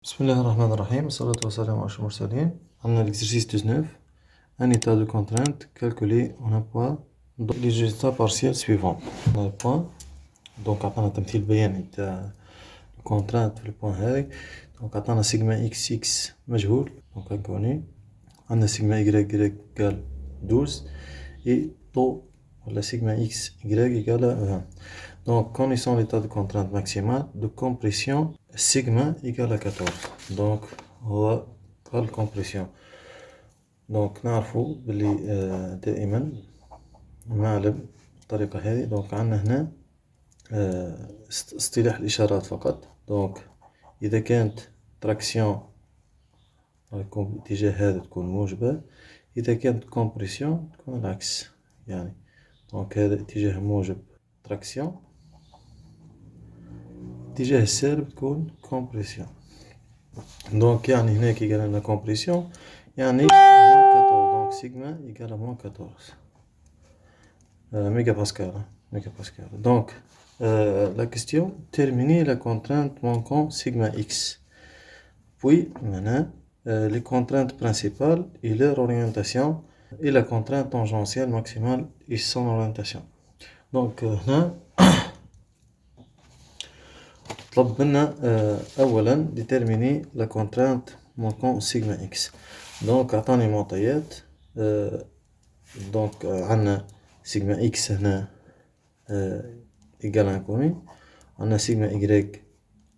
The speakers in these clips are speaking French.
بسم الله الرحمن الرحيم والصلاة والسلام على أشرف المرسلين. عندنا l'exercice 19, un état de contrainte calculé en un point les résultats partiels suivants. On a le point, donc عطانا تمثيل بياني تاع contrainte في البوان هذي. donc عطانا سيجما اكس اكس مجهول donc inconnu. عندنا سيجما y égale 12 et taux la sigma x y égale à 20. Donc, connaissons l'état de contrainte maximale de compression sigma égale à 14. Donc, on va faire la compression. Donc, نعرفوا بلي دائما نعلم بالطريقة هذه. donc عندنا هنا اصطلاح الإشارات فقط. donc إذا كانت تراكسيون الاتجاه هذا تكون موجبة، إذا كانت كومبريسيون تكون العكس. يعني donc هذا اتجاه موجب تراكسيون، اتجاه السالب تكون كومبريسيون. donc يعني هنا كي قال لنا كومبريسيون يعني moins 14. donc sigma égale à moins 14 mégapascal. donc la question, terminer la contrainte manquant sigma x. puis maintenant les contraintes principales et leur orientation et la contrainte tangentielle maximale et son orientation. donc هنا طلب منا اولا déterminer la contrainte manquant sigma x. donc عطاني معطيات. donc عندنا sigma x هنا égal inconnu، عندنا sigma y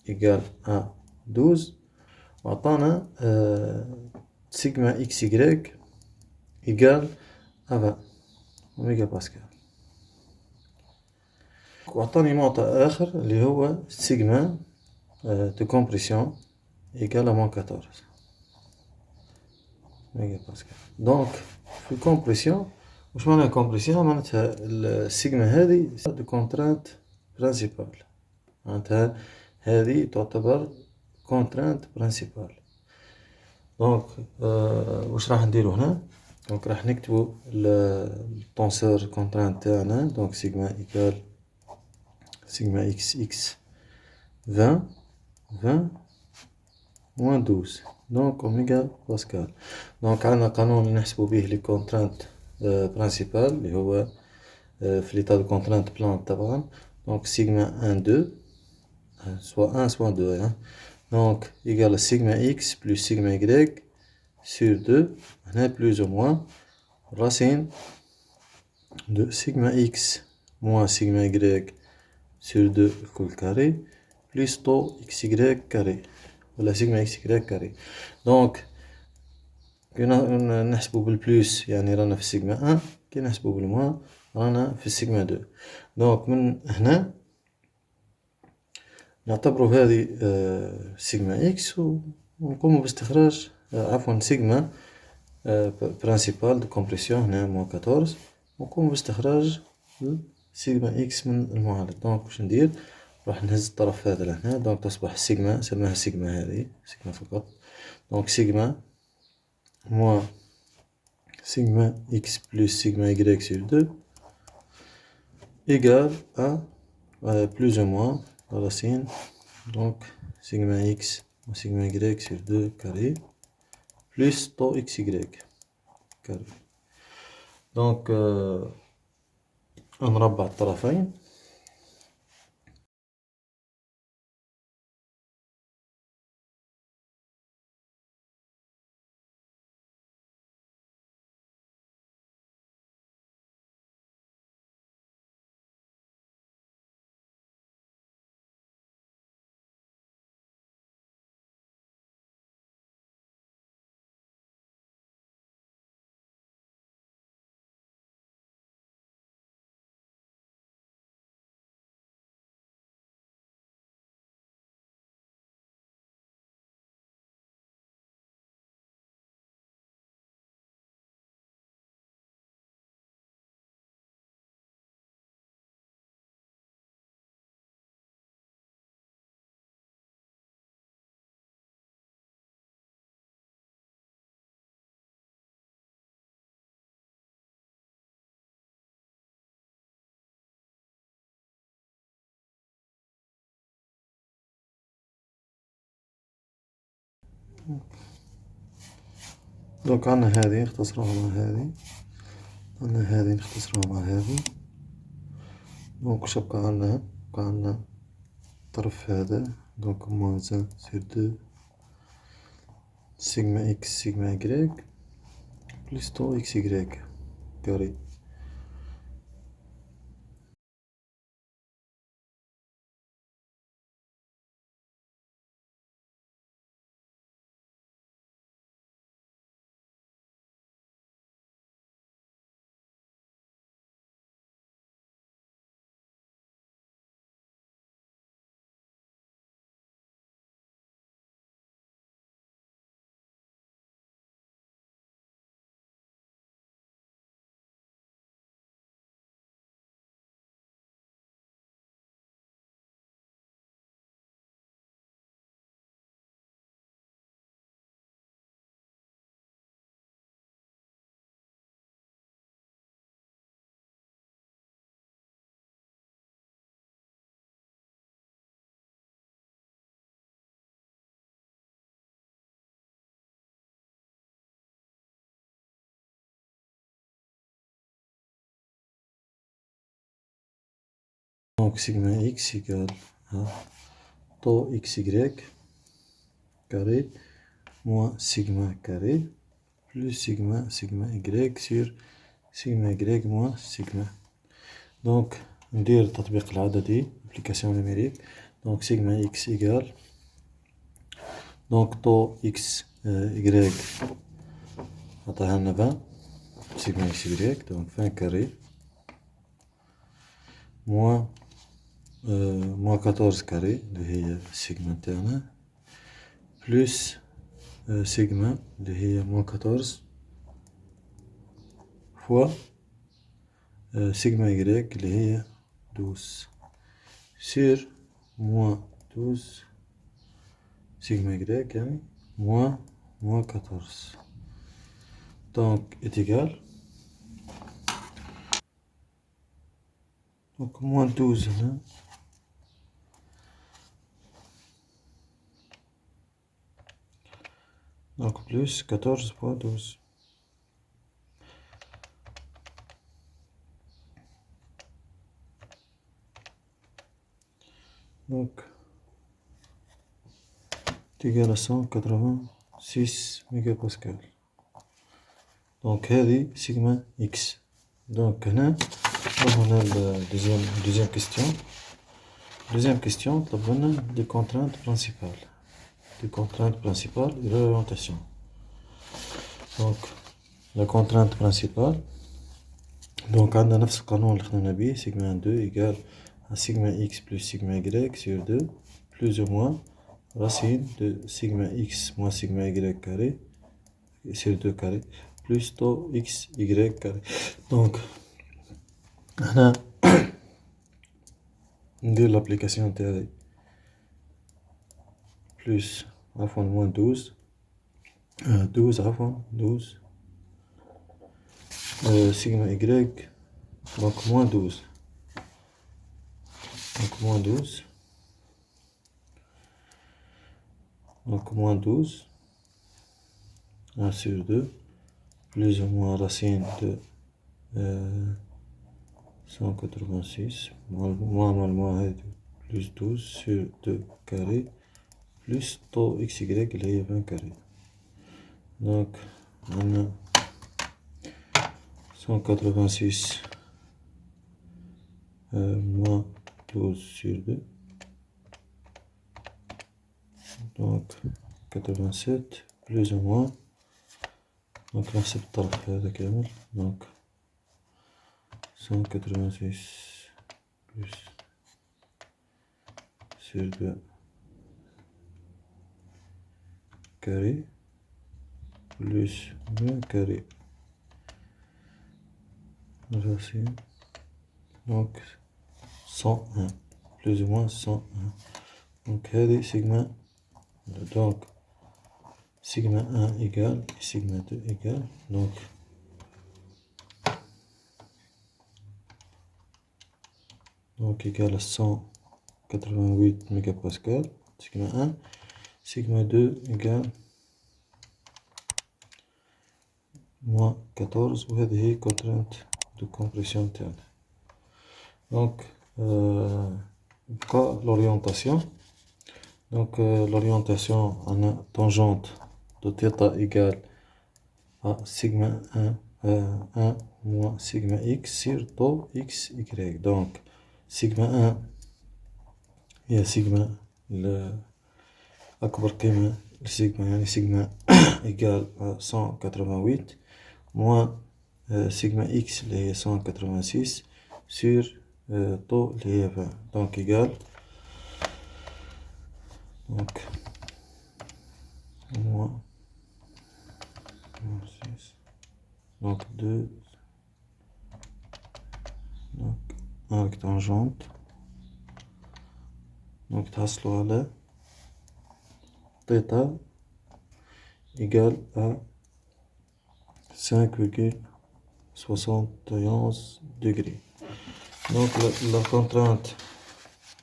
égal à 12، وعطانا sigma xy égal à 20 mégapascal. وعطاني معطى آخر اللي هو sigma de compression égale à moins 14 mégapascal. donc في الكومبريسيون واش معناها كومبريسيون؟ معناتها السيجما هذه de contrainte principale، معناتها هذه تعتبر contrainte principale. donc واش راح نديرو هنا؟ donc راح نكتبو التونسور contrainte تاعنا. donc sigma égale sigma x 20 moins 12 donc اوميغا باسكال. donc عندنا قانون اللي نحسبو به لي كونترانت برينسيبال اللي هو في ليتا دو كونترانت بلان طبعا. donc sigma 1 2 soit 1 soit 2 hein. donc égale sigma x plus sigma y sur 2 هنا plus ou moins racine de sigma x moins sigma y sur 2 الكل كاري plus tau xy carré ولا sigma xy carré. donc كي نحسبو بالبلوس يعني رانا في السيجما 1، كي نحسبو بالموان رانا في السيجما 2. donc من هنا نعتبرو هذه سيجما اكس ونقومو باستخراج عفوا سيجما برينسيبال دو كومبريسيون هنا موان 14، ونقومو باستخراج سيجما اكس من المعادلة. donc واش ندير؟ راح نهز الطرف هذا لهنا. donc تصبح سيجما سماها سيجما هذه سيجما فقط. donc سيجما moins sigma x plus sigma y sur 2 égale à plus ou moins racine donc sigma x moins sigma y sur 2 carré plus tau xy carré. donc نربع الطرفين دونك عندنا هذه نختصروها مع هذه، عندنا هذه نختصروها مع هذه. دونك واش بقى عندنا؟ بقى عندنا الطرف هذا، دونك موان 1/2 سيغما اكس سيغما اكغيك بلس طو اكس اكغيك كاري. دونك سيغما اكس يقال طو اكس اكغيك كاري موان سيغما كاري بلس سيغما سيغما اكغيك سير سيغما اكغيك موان سيغما. دونك ندير التطبيق العددي ابليكاسيون نيميريك. دونك سيغما اكس يقال دونك طو اكس اكغيك عطاها لنا 20 سيغما اكس اكغيك دونك 20 كاري موان موان 14 كاري اللي هي سيغما نتاعنا بلس سيغما اللي هي موان 14 فوا سيغما اكغيك اللي هي 12 سير موان 12 سيغما اكغيك يعني موان 14. دونك est égal donc moins 12 هنا donc plus 14 fois 12. Donc est égal à 186 mégapascal. Donc هذه سيغما اكس. دونك هنا هنا deuxième question. Deuxième question طلب لنا des contraintes principales. Des contraintes principales et l'orientation. Donc la contrainte principale donc عندنا نفس القانون اللي خدمنا بيه سيغما 2 égal à sigma x plus sigma y sur 2 plus ou moins racine de sigma x moins sigma y carré sur 2 carré plus tau x y carré. Donc هنا ندير l'application تاعي plus عفوا moins 12 12 عفوا 12 sigma y donc moins 12 donc moins 12 donc moins 12 1 sur 2 plus ou moins racine de 186 moins plus 12 sur 2 carré plus tau xy اللي هي 20 carré. Donc on a 186 moins 12 sur 2 donc 87 plus ou moins donc نحسب الطرف هذا كامل donc 186 plus sur 2 carré plus 20 carré racine donc 101 plus ou moins 101. Donc هذه sigma donc sigma 1 égale sigma 2 égale donc égale à 188 mégapascal sigma 1 sigma 2 égale moins 14 وهذه هي contrainte de compression تاعنا. Donc بقى l'orientation. Donc l'orientation on a tangente de θ égale à sigma 1 moins sigma x sur tau x y. Donc sigma 1 هي sigma أكبر قيمة لسيجما يعني سيجما إيجال 188 moins sigma x اللي هي 186 sur tau اللي هي 20. Donc égal donc moins 6 donc 2 donc avec tangente donc تحصلوا على θ égale à 5,71 degrés. Donc la contrainte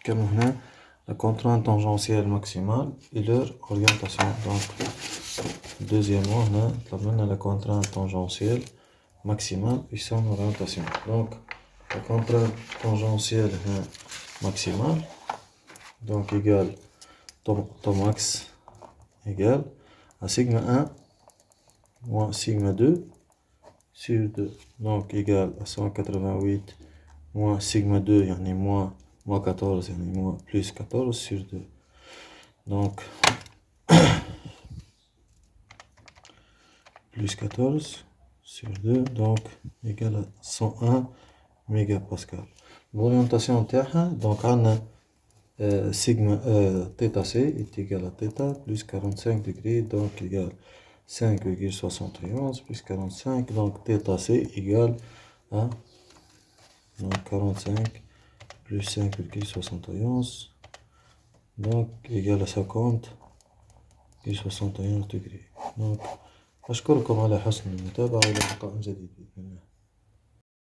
comme هنا la contrainte tangentielle maximale et leur orientation. Donc deuxièmement هنا طلب لنا la contrainte tangentielle maximale et son orientation. Donc la contrainte tangentielle هنا maximale donc égale tau max égale à sigma 1 moins sigma 2 sur 2. Donc égale à 188 moins sigma 2 يعني moins 14 يعني moins plus 14 sur 2. Donc plus 14 sur 2 donc égale à 101 mégapascal. L'orientation تاعها donc عندنا sigma θ c est égal à θ plus 45 degrés donc égale 5,71 plus 45 donc θ c égale à donc 45 plus 5,71 donc égale à 50,71 degrés. Donc أشكركم على حسن المتابعة وإلى لقاء جديد بإذن الله.